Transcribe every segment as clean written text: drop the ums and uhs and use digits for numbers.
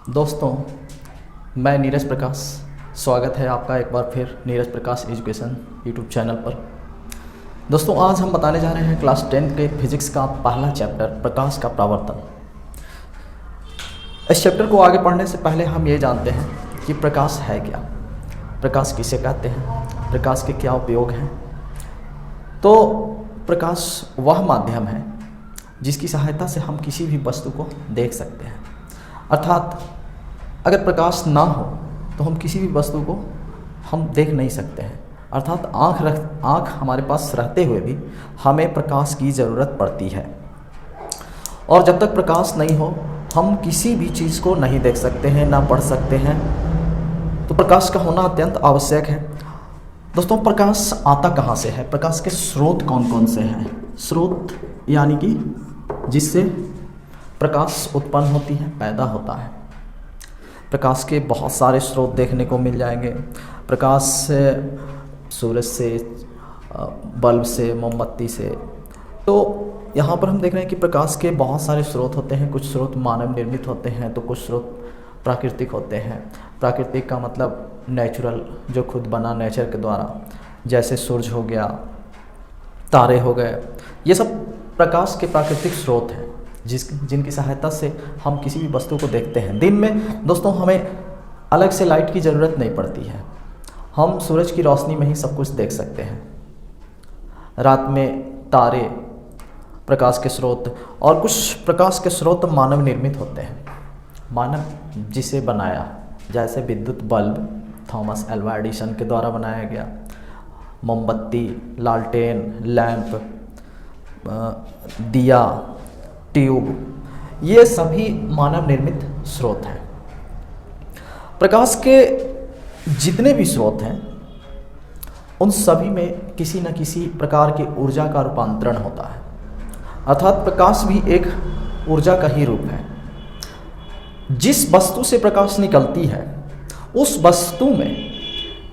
दोस्तों, मैं नीरज प्रकाश। स्वागत है आपका एक बार फिर नीरज प्रकाश एजुकेशन यूट्यूब चैनल पर। दोस्तों, आज हम बताने जा रहे हैं क्लास 10 के फिजिक्स का पहला चैप्टर प्रकाश का परावर्तन। इस चैप्टर को आगे पढ़ने से पहले हम ये जानते हैं कि प्रकाश है क्या, प्रकाश किसे कहते हैं, प्रकाश के क्या उपयोग हैं। तो प्रकाश वह माध्यम है जिसकी सहायता से हम किसी भी वस्तु को देख सकते हैं। अर्थात अगर प्रकाश ना हो तो हम किसी भी वस्तु को हम देख नहीं सकते हैं। अर्थात आँख हमारे पास रहते हुए भी हमें प्रकाश की ज़रूरत पड़ती है, और जब तक प्रकाश नहीं हो हम किसी भी चीज़ को नहीं देख सकते हैं, ना पढ़ सकते हैं। तो प्रकाश का होना अत्यंत आवश्यक है। दोस्तों, प्रकाश आता कहाँ से है, प्रकाश के स्रोत कौन कौन से हैं। स्रोत यानी कि जिससे प्रकाश उत्पन्न होती है, पैदा होता है। प्रकाश के बहुत सारे स्रोत देखने को मिल जाएंगे। प्रकाश से सूरज से, बल्ब से, मोमबत्ती से। तो यहाँ पर हम देख रहे हैं कि प्रकाश के बहुत सारे स्रोत होते हैं। कुछ स्रोत मानव निर्मित होते हैं तो कुछ स्रोत प्राकृतिक होते हैं। प्राकृतिक का मतलब नेचुरल, जो खुद बना नेचर के द्वारा, जैसे सूरज हो गया, तारे हो गए। ये सब प्रकाश के प्राकृतिक स्रोत हैं जिनकी सहायता से हम किसी भी वस्तु को देखते हैं। दिन में दोस्तों हमें अलग से लाइट की ज़रूरत नहीं पड़ती है, हम सूरज की रोशनी में ही सब कुछ देख सकते हैं। रात में तारे प्रकाश के स्रोत, और कुछ प्रकाश के स्रोत मानव निर्मित होते हैं। मानव जिसे बनाया, जैसे विद्युत बल्ब थॉमस एल्वा एडिसन के द्वारा बनाया गया, मोमबत्ती, लालटेन, लैंप, दिया, ट्यूब, ये सभी मानव निर्मित स्रोत हैं। प्रकाश के जितने भी स्रोत हैं उन सभी में किसी न किसी प्रकार की ऊर्जा का रूपांतरण होता है। अर्थात प्रकाश भी एक ऊर्जा का ही रूप है। जिस वस्तु से प्रकाश निकलती है उस वस्तु में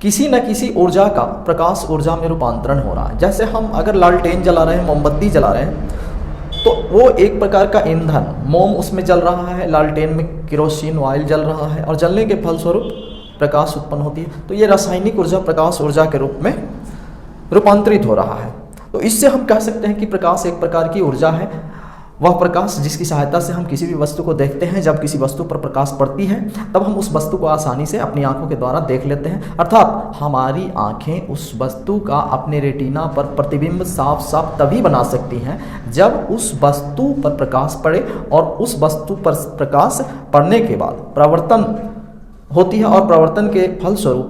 किसी न किसी ऊर्जा का प्रकाश ऊर्जा में रूपांतरण हो रहा है। जैसे हम अगर लालटेन जला रहे हैं, मोमबत्ती जला रहे हैं, तो वो एक प्रकार का ईंधन, मोम उसमें जल रहा है, लालटेन में केरोसिन ऑयल जल रहा है, और जलने के फलस्वरूप प्रकाश उत्पन्न होती है। तो ये रासायनिक ऊर्जा प्रकाश ऊर्जा के रूप में रूपांतरित हो रहा है। तो इससे हम कह सकते हैं कि प्रकाश एक प्रकार की ऊर्जा है। वह प्रकाश जिसकी सहायता से हम किसी भी वस्तु को देखते हैं। जब किसी वस्तु पर प्रकाश पड़ती है तब हम उस वस्तु को आसानी से अपनी आंखों के द्वारा देख लेते हैं। अर्थात हमारी आंखें उस वस्तु का अपने रेटिना पर प्रतिबिंब साफ साफ तभी बना सकती हैं जब उस वस्तु पर प्रकाश पड़े, और उस वस्तु पर प्रकाश पड़ने के बाद प्रवर्तन होती है, और प्रवर्तन के फलस्वरूप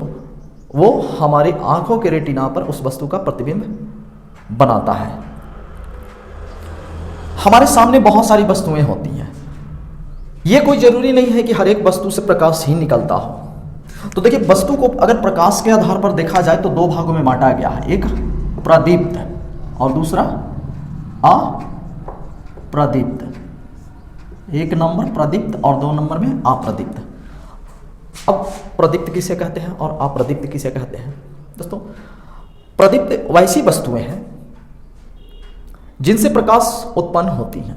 वो हमारी आंखों के रेटिना पर उस वस्तु का प्रतिबिंब बनाता है। हमारे सामने बहुत सारी वस्तुएं होती हैं। ये कोई ज़रूरी नहीं है कि हर एक वस्तु से प्रकाश ही निकलता हो। तो देखिए, वस्तु को अगर प्रकाश के आधार पर देखा जाए तो दो भागों में बांटा गया है। एक प्रदीप्त और दूसरा अप्रदीप्त। एक नंबर प्रदीप्त और 2 नंबर में अप्रदीप्त। अब प्रदीप्त किसे कहते हैं और अप्रदीप्त किसे कहते हैं? दोस्तों, प्रदीप्त वैसी वस्तुएं हैं जिनसे प्रकाश उत्पन्न होती हैं,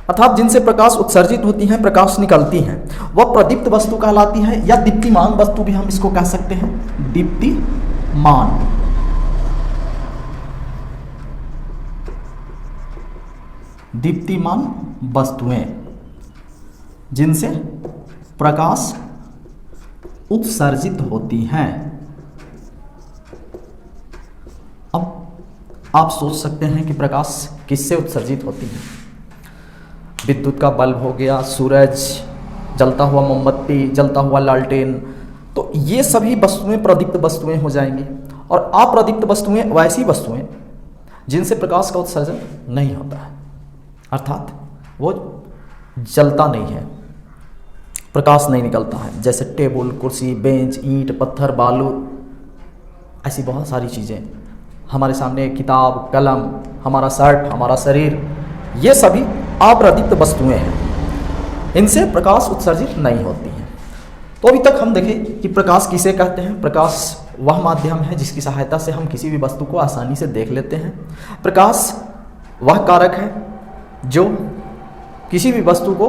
अर्थात जिनसे प्रकाश उत्सर्जित होती हैं, प्रकाश निकलती हैं, वह प्रदीप्त वस्तु कहलाती है, या दीप्तिमान वस्तु भी हम इसको कह सकते हैं। दीप्तिमान। दीप्तिमान वस्तुएं जिनसे प्रकाश उत्सर्जित होती हैं। अब आप सोच सकते हैं कि प्रकाश किससे उत्सर्जित होती है। विद्युत का बल्ब हो गया, सूरज, जलता हुआ मोमबत्ती, जलता हुआ लालटेन, तो ये सभी वस्तुएं प्रदीप्त वस्तुएं हो जाएंगी। और अप्रदीप्त वस्तुएं वैसी वस्तुएं जिनसे प्रकाश का उत्सर्जन नहीं होता है, अर्थात वो जलता नहीं है, प्रकाश नहीं निकलता है। जैसे टेबल, कुर्सी, बेंच, ईंट, पत्थर, बालू, ऐसी बहुत सारी चीज़ें हमारे सामने, किताब, कलम, हमारा शर्ट, हमारा शरीर, ये सभी अप्रदीप्त वस्तुएं हैं। इनसे प्रकाश उत्सर्जित नहीं होती हैं। तो अभी तक हम देखें कि प्रकाश किसे कहते हैं। प्रकाश वह माध्यम है जिसकी सहायता से हम किसी भी वस्तु को आसानी से देख लेते हैं। प्रकाश वह कारक है जो किसी भी वस्तु को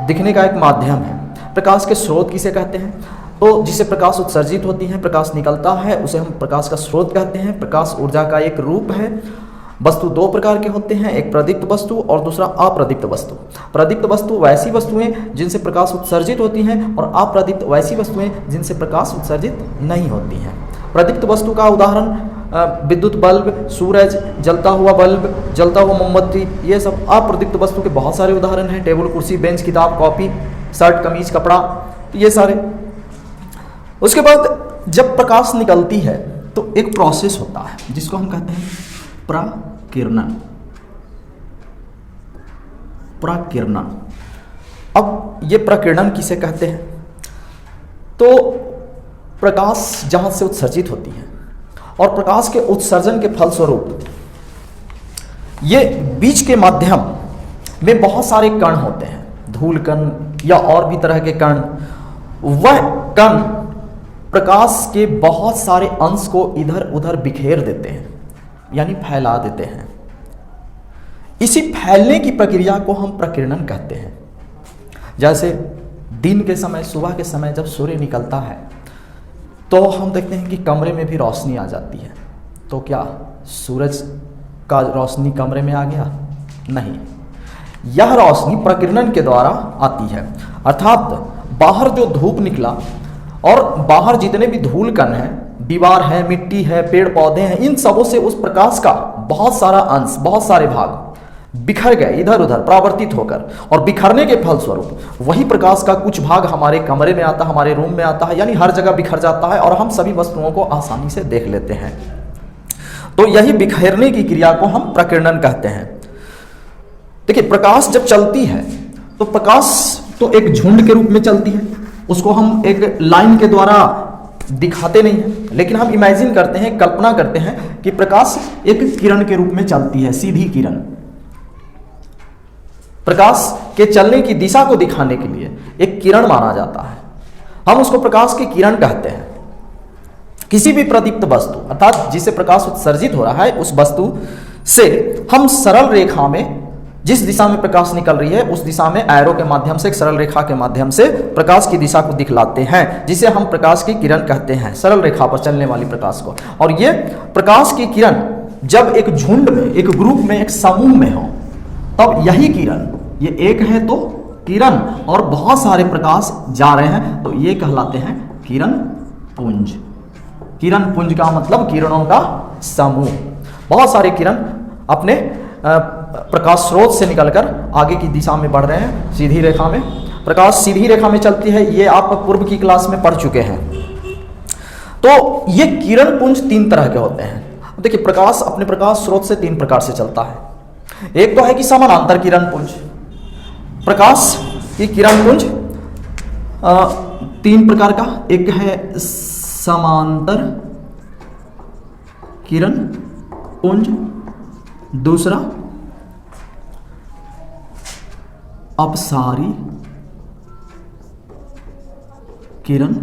दिखने का एक माध्यम है। प्रकाश के स्रोत किसे कहते हैं? तो जिसे प्रकाश उत्सर्जित होती है, प्रकाश निकलता है, उसे हम प्रकाश का स्रोत कहते हैं। प्रकाश ऊर्जा का एक रूप है। वस्तु दो प्रकार के होते हैं, एक प्रदीप्त वस्तु और दूसरा अप्रदीप्त वस्तु। प्रदीप्त वस्तु वैसी वस्तुएं जिनसे प्रकाश उत्सर्जित होती हैं और अप्रदीप्त वैसी वस्तुएं जिनसे प्रकाश उत्सर्जित नहीं होती हैं। प्रदीप्त वस्तु का उदाहरण विद्युत बल्ब, सूरज, जलता हुआ बल्ब, जलता हुआ मोमबत्ती, ये सब अप्रदीप्त वस्तु के बहुत सारे उदाहरण हैं। टेबल, कुर्सी, बेंच, किताब, कॉपी, शर्ट, कमीज, कपड़ा, ये सारे। उसके बाद जब प्रकाश निकलती है तो एक प्रोसेस होता है जिसको हम कहते हैं प्रकिरणन। प्रकिरणन। अब ये प्रकिरणन किसे कहते हैं? तो प्रकाश जहां से उत्सर्जित होती है और प्रकाश के उत्सर्जन के फलस्वरूप ये बीच के माध्यम में बहुत सारे कण होते हैं, धूल कण या और भी तरह के कण। वह कण प्रकाश के बहुत सारे अंश को इधर उधर बिखेर देते हैं, यानी फैला देते हैं। इसी फैलने की प्रक्रिया को हम प्रकिरणन कहते हैं। जैसे दिन के समय, सुबह के समय जब सूर्य निकलता है तो हम देखते हैं कि कमरे में भी रोशनी आ जाती है। तो क्या सूरज का रोशनी कमरे में आ गया? नहीं, यह रोशनी प्रकिरणन के द्वारा आती है। अर्थात बाहर जो धूप निकला और बाहर जितने भी धूल कण हैं, दीवार है, मिट्टी है, पेड़ पौधे हैं, इन सबों से उस प्रकाश का बहुत सारा अंश, बहुत सारे भाग बिखर गए इधर उधर परावर्तित होकर, और बिखरने के फलस्वरूप वही प्रकाश का कुछ भाग हमारे कमरे में आता है, हमारे रूम में आता है, यानी हर जगह बिखर जाता है और हम सभी वस्तुओं को आसानी से देख लेते हैं। तो यही बिखरने की क्रिया को हम प्रकिरणन कहते हैं। देखिए, प्रकाश जब चलती है तो प्रकाश तो एक झुंड के रूप में चलती है, उसको हम एक लाइन के द्वारा दिखाते नहीं हैं, लेकिन हम इमेजिन करते हैं, कल्पना करते हैं कि प्रकाश एक किरण के रूप में चलती है, सीधी किरण। प्रकाश के चलने की दिशा को दिखाने के लिए एक किरण माना जाता है, हम उसको प्रकाश की किरण कहते हैं। किसी भी प्रदीप्त वस्तु अर्थात जिसे प्रकाश उत्सर्जित हो रहा है, उस वस्तु से हम सरल रेखा में, जिस दिशा में प्रकाश निकल रही है उस दिशा में एरो के माध्यम से, एक सरल रेखा के माध्यम से प्रकाश की दिशा को दिखलाते हैं, जिसे हम प्रकाश की किरण कहते हैं, सरल रेखा पर चलने वाली प्रकाश को। और ये प्रकाश की किरण जब एक झुंड में, एक ग्रुप में, एक समूह में हो, तब यही किरण, ये एक है तो किरण और बहुत सारे प्रकाश जा रहे हैं तो ये कहलाते हैं किरण पुंज। किरण पुंज का मतलब किरणों का समूह। बहुत सारे किरण अपने प्रकाश स्रोत से निकलकर आगे की दिशा में बढ़ रहे हैं, सीधी रेखा में। प्रकाश सीधी रेखा में चलती है, ये आप पूर्व की क्लास में पढ़ चुके हैं। तो ये किरण पुंज तीन तरह के होते हैं। देखिए, प्रकाश अपने प्रकाश स्रोत से तीन प्रकार से चलता है। एक तो है कि समानांतर किरण पुंज। प्रकाश की किरण पुंज तीन प्रकार का, एक है समांतर किरण पुंज, दूसरा अपसारी किरण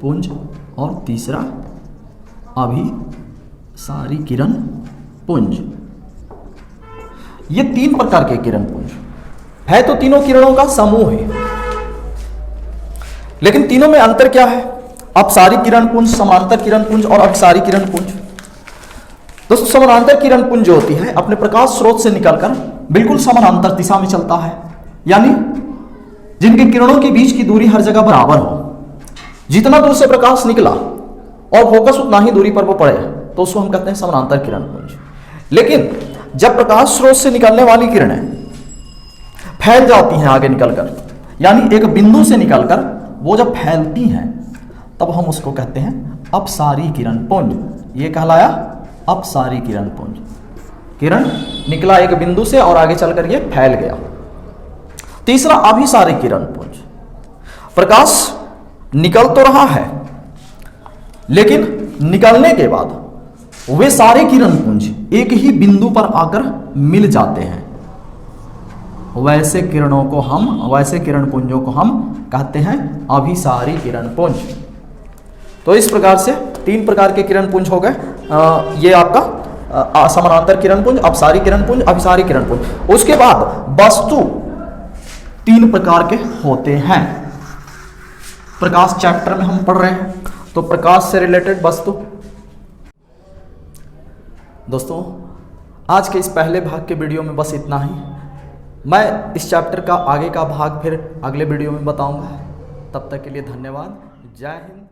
पुंज और तीसरा अभिसारी किरण पुंज। ये तीन प्रकार के किरण पुंज है, तो तीनों किरणों का समूह है, लेकिन तीनों में अंतर क्या है? अपसारी किरण पुंज, समांतर किरण पुंज और अभिसारी किरण पुंज। दोस्तों, समानांतर किरण पुंज जो होती है अपने प्रकाश स्रोत से निकलकर बिल्कुल समानांतर दिशा में चलता है, यानी जिनके किरणों के बीच की दूरी हर जगह बराबर हो। जितना दूर से प्रकाश निकला और फोकस उतना ही दूरी पर वो पड़े, तो उसको हम कहते हैं समानांतर किरण पुंज। लेकिन जब प्रकाश स्रोत से निकलने वाली किरणें फैल जाती हैं आगे निकलकर, यानी एक बिंदु से निकलकर वो जब फैलती हैं, तब हम उसको कहते हैं अपसारी किरण पुंज। ये कहलाया अपसारी किरण पुंज। किरण निकला एक बिंदु से और आगे चलकर ये फैल गया। तीसरा अभिसारी किरण पुंज। प्रकाश निकल तो रहा है, लेकिन निकलने के बाद वे सारे किरण पुंज एक ही बिंदु पर आकर मिल जाते हैं। वैसे किरणों को हम, वैसे किरण पुंजों को हम कहते हैं अभिसारी किरण पुंज। तो इस प्रकार से तीन प्रकार के किरण पुंज हो गए। ये आपका समानांतर किरण पुंज, अपसारी किरण पुंज, अभिसारी किरण पुंज। उसके बाद वस्तु तीन प्रकार के होते हैं। प्रकाश चैप्टर में हम पढ़ रहे हैं, तो प्रकाश से रिलेटेड वस्तु। दोस्तों, आज के इस पहले भाग के वीडियो में बस इतना ही। मैं इस चैप्टर का आगे का भाग फिर अगले वीडियो में बताऊंगा। तब तक के लिए धन्यवाद। जय हिंद।